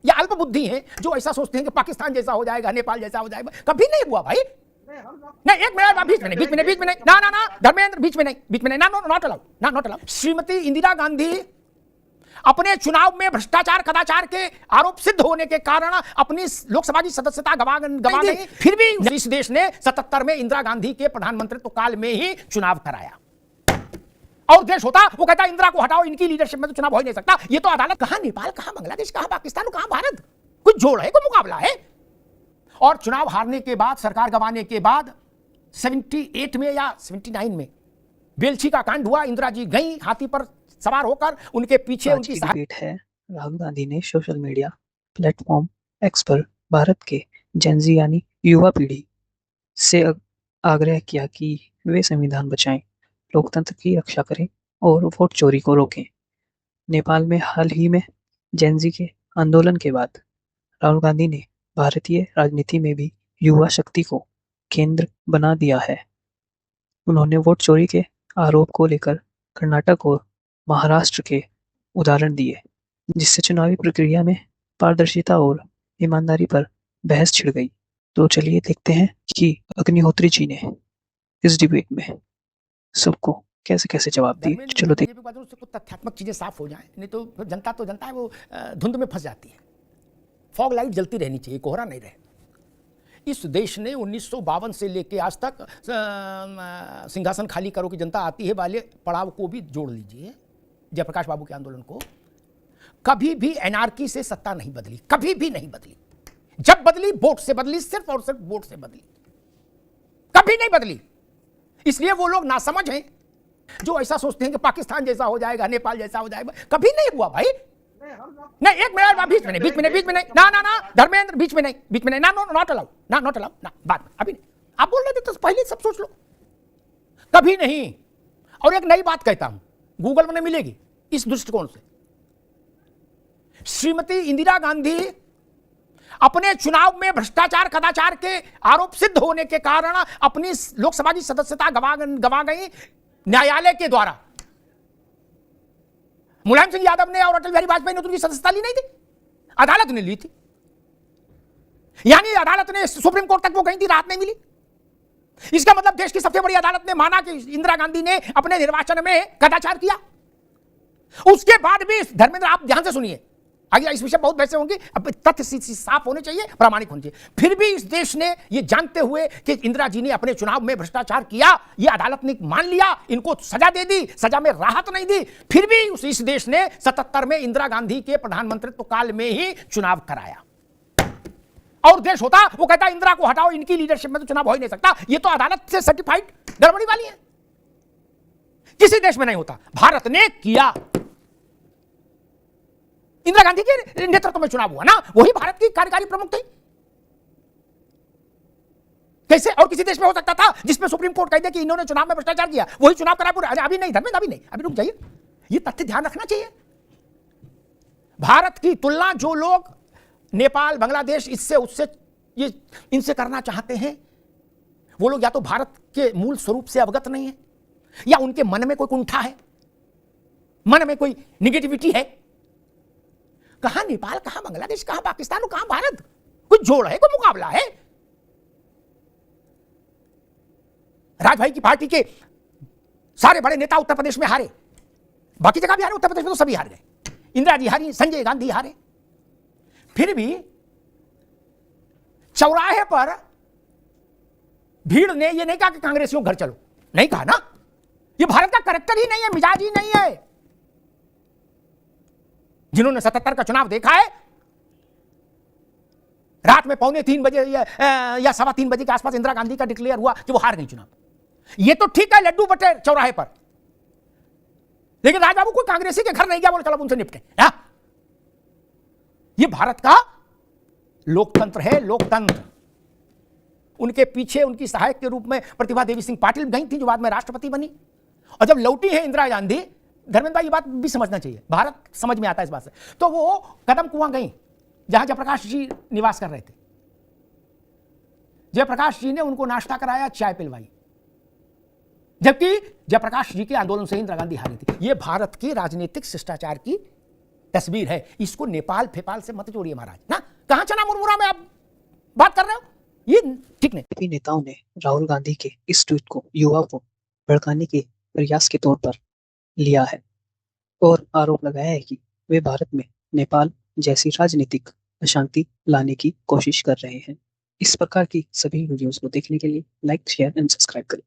या अल्प बुद्धि हैं जो ऐसा सोचते हैं कि पाकिस्तान जैसा हो जाएगा, नेपाल जैसा हो जाएगा। कभी नहीं हुआ भाई। नहीं, एक मिनट, बीच में नहीं, ना धर्मेंद्र, बीच में नहीं, ना, नॉट अलाउड। श्रीमती इंदिरा गांधी अपने चुनाव में भ्रष्टाचार कदाचार के आरोप सिद्ध होने के कारण अपनी लोकसभा की सदस्यता गवा गई। फिर भी इस देश ने 77 में इंदिरा गांधी के प्रधानमंत्रित्व काल में ही चुनाव कराया। और देश होता वो कहता इंदिरा को हटाओ, इनकी लीडरशिप में तो चुनाव हो ही नहीं सकता। ये तो अदालत, कहां नेपाल, कहां बांग्लादेश, कहां पाकिस्तान, कहां भारत, कुछ जोड़ है, कोई मुकाबला है। और चुनाव हारने के बाद, सरकार गंवाने के बाद 78 में या 79 में बेलछी का कांड हुआ। इंदिरा जी गई हाथी पर सवार होकर, उनके पीछे उनकी डिबेट है। राहुल गांधी ने सोशल मीडिया प्लेटफॉर्म एक्स पर भारत के जेनजी यानी युवा पीढ़ी से आग्रह किया कि वे संविधान बचाएं, लोकतंत्र की रक्षा करें और वोट चोरी को रोकें। नेपाल में हाल ही में जेनजी के आंदोलन के बाद राहुल गांधी ने भारतीय राजनीति में भी युवा शक्ति को केंद्र बना दिया है। उन्होंने वोट चोरी के आरोप को लेकर कर्नाटक और महाराष्ट्र के उदाहरण दिए, जिससे चुनावी प्रक्रिया में पारदर्शिता और ईमानदारी पर बहस छिड़ गई। तो चलिए देखते हैं कि अग्निहोत्री जी ने इस डिबेट में सबको कैसे कैसे जवाब दिए। चलो देखते हैं। कुछ तथ्यात्मक चीजें साफ हो जाएं, नहीं तो जनता है वो धुंध में फंस जाती है। फॉग लाइट जलती रहनी चाहिए, कोहरा नहीं रहे। इस देश ने 1952 से लेकर आज तक सिंहासन खाली करो की जनता आती है वाले पड़ाव को भी जोड़ लीजिए, जयप्रकाश बाबू के आंदोलन को। कभी भी एनआरकी से सत्ता नहीं बदली, कभी भी नहीं बदली। जब बदली वोट से बदली, सिर्फ और सिर्फ वोट से बदली, कभी नहीं बदली। इसलिए वो लोग नासमझ हैं जो ऐसा सोचते हैं कि पाकिस्तान जैसा हो जाएगा, नेपाल जैसा हो जाएगा। कभी नहीं हुआ भाई। नहीं, एक मिनट, बीच में नहीं, ना धर्मेंद्र, बीच में नहीं, ना, नॉट अलाउड, ना, बात अभी नहीं। आप बोल रहे थे तो पहले सब सोच लो। कभी नहीं। और एक नई बात कहता हूं, गूगल में मिलेगी इस दृष्टिकोण से। श्रीमती इंदिरा गांधी अपने चुनाव में भ्रष्टाचार कदाचार के आरोप सिद्ध होने के कारण अपनी लोकसभा की सदस्यता गवा गई न्यायालय के द्वारा। मुलायम सिंह यादव ने और अटल बिहारी वाजपेयी ने तो उनकी सदस्यता ली नहीं थी, अदालत ने ली थी। यानी अदालत ने, सुप्रीम कोर्ट तक वो गई थी, राहत नहीं मिली। इसका मतलब देश की सबसे बड़ी अदालत ने माना कि इंदिरा गांधी ने अपने निर्वाचन में कदाचार किया। उसके बाद भी, धर्मेंद्र आप ध्यान से सुनिए, आगे इस विषय बहुत बहसें होंगी, अब तथ्य साफ होने चाहिए, प्रामाणिक होने चाहिए। फिर भी इस देश ने ये जानते हुए कि इंदिरा जी ने अपने चुनाव में भ्रष्टाचार किया, ये अदालत ने मान लिया, इनको सजा दे दी, सजा में राहत नहीं दी। फिर भी इस देश ने 77 में इंदिरा गांधी के प्रधानमंत्रित्व काल में ही चुनाव कराया। और देश होता वो कहता इंदिरा को हटाओ, इनकी लीडरशिप में तो चुनाव हो ही नहीं सकता। ये तो अदालत से सर्टिफाइड गड़बड़ी वाली है। किसी देश में नहीं होता, भारत ने किया। इंदिरा गांधी के नेतृत्व में चुनाव हुआ ना, वही भारत की कार्यकारी प्रमुख थी। कैसे और किसी देश में हो सकता था जिसमें सुप्रीम कोर्ट कह दे कि इन्होंने चुनाव में भ्रष्टाचार किया, वही चुनाव करा पूरा? अभी नहीं धर्मेंद्र, अभी नहीं, अभी रुक जाइए। ये तथ्य ध्यान रखना चाहिए। भारत की तुलना जो लोग नेपाल, बांग्लादेश, इससे उससे ये इनसे करना चाहते हैं, वो लोग या तो भारत के मूल स्वरूप से अवगत नहीं है, या उनके मन में कोई कुंठा है, मन में कोई निगेटिविटी है। कहां नेपाल, कहां बांग्लादेश, कहां पाकिस्तान, कहां भारत, कुछ जोड़ है, कोई मुकाबला है। राजभाई की पार्टी के सारे बड़े नेता उत्तर प्रदेश में हारे, बाकी जगह भी हारे, उत्तर प्रदेश में तो सभी हार गए। इंदिरा जी हारी, संजय गांधी हारे। फिर भी चौराहे पर भीड़ ने यह नहीं कहा कि कांग्रेसियों घर चलो, नहीं कहा ना। यह भारत का कैरेक्टर ही नहीं है, मिजाज ही नहीं है। जिन्होंने 77 का चुनाव देखा है, रात में 2:45 बजे या 2:15 बजे के आसपास इंदिरा गांधी का डिक्लेयर हुआ कि वो हार गई चुनाव। ये तो ठीक है, लड्डू बटे चौराहे पर, लेकिन राजबाबू कोई कांग्रेसी के घर नहीं गया, बोले चलो उनसे निपटे। ये भारत का लोकतंत्र है, लोकतंत्र। उनके पीछे उनकी सहायक के रूप में प्रतिभा देवी सिंह पाटिल गई थी, जो बाद में राष्ट्रपति बनी। और जब लौटी है इंदिरा गांधी, धर्मेंद्र भाई ये बात भी समझना चाहिए, भारत समझ में आता है इस बात से, तो वो कदम कुआं गई जहां जयप्रकाश जी निवास कर रहे थे। जयप्रकाश जी ने उनको नाश्ता कराया, चाय पिलवाई, जबकि जयप्रकाश जी के आंदोलन से इंदिरा गांधी हारी थी। यह भारत की राजनीतिक शिष्टाचार की तस्वीर है, इसको नेपाल फेपाल से मत जोड़िए महाराज ना। कहां चना मुरमुरा में आप बात कर रहे हो, ये ठीक नहीं। बीजेपी नेताओं ने राहुल गांधी के इस ट्वीट को युवा को भड़काने के प्रयास के तौर पर लिया है और आरोप लगाया है कि वे भारत में नेपाल जैसी राजनीतिक अशांति लाने की कोशिश कर रहे हैं। इस प्रकार की सभी वीडियोस को देखने के लिए लाइक, शेयर एंड सब्सक्राइब करें।